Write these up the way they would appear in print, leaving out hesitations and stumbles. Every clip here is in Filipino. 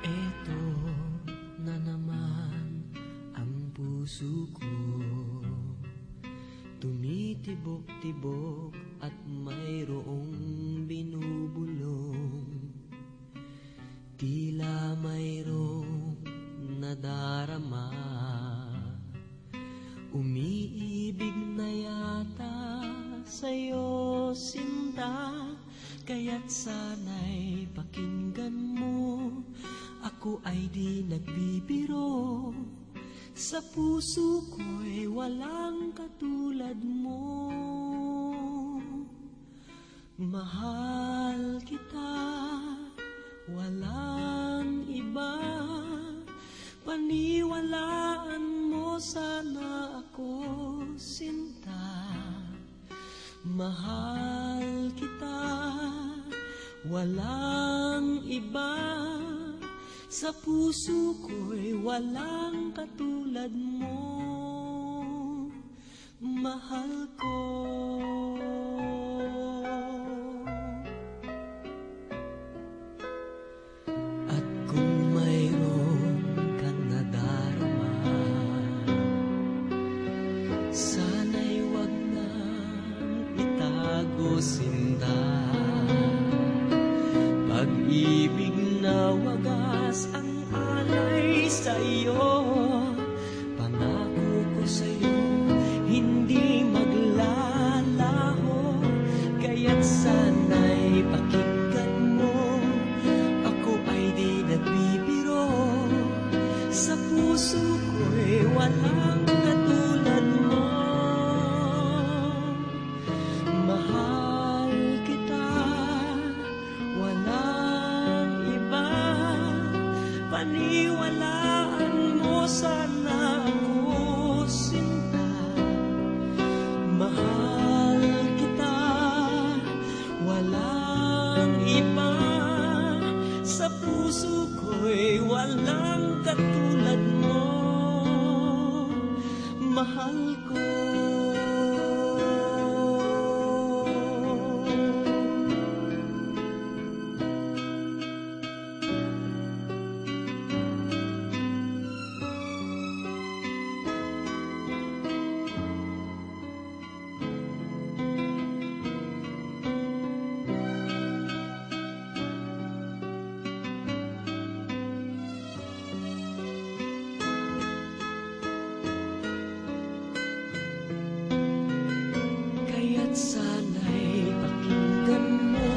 Eto na naman ang puso ko, tumitibok-tibok at mayroong binubulong. Tila mayroong nadarama, umiibig na yata sa'yo, sinta. Kaya't sana'y pakinggan mo, ako ay di nagbibiro. Sa puso ko'y walang katulad mo. Mahal kita, walang iba. Paniwalaan mo sana ako, sinta. Mahal kita, walang iba. Sa puso ko'y walang katulad mo, mahal ko. At kung mayroon kang nadarama, sana'y wag nang itago, sinta. Pag-ibig na wagas ang alay sa'yo, pangako ko sa'yo hindi maglalaho. Kaya't sana'y pakinggan mo, ako ay di nagbibiro. Sa puso ko'y walang katulad mo. Mahal kita, walang iba. Paniwalaan mo sana ako, sinta. Mahal kita, walang iba. Sa puso ko'y walang katulad mo, mahal ko. Kaya't sana'y pakinggan mo,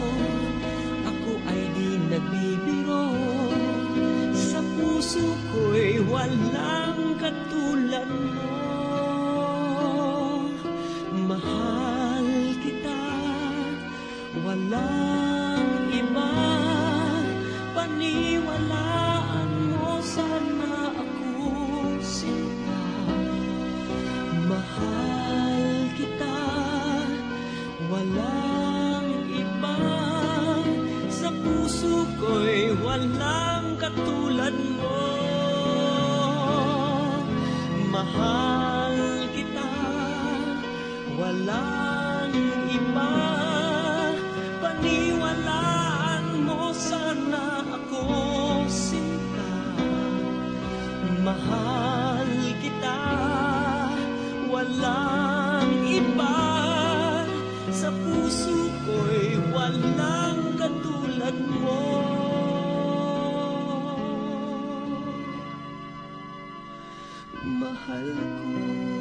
ako ay di nagbibiro. Sa puso ko'y walang katulad mo. Mahal kita, walang iba. Paniwalaan mo sana ako, sinta. Mahal kita, walang iba. Sa puso ko'y walang katulad mo. Mahal kita, walang iba. Paniwalaan mo sana ako, sinta. Mahal kita, walang iba. Sa puso ko'y walang katulad mo. Mahal ko.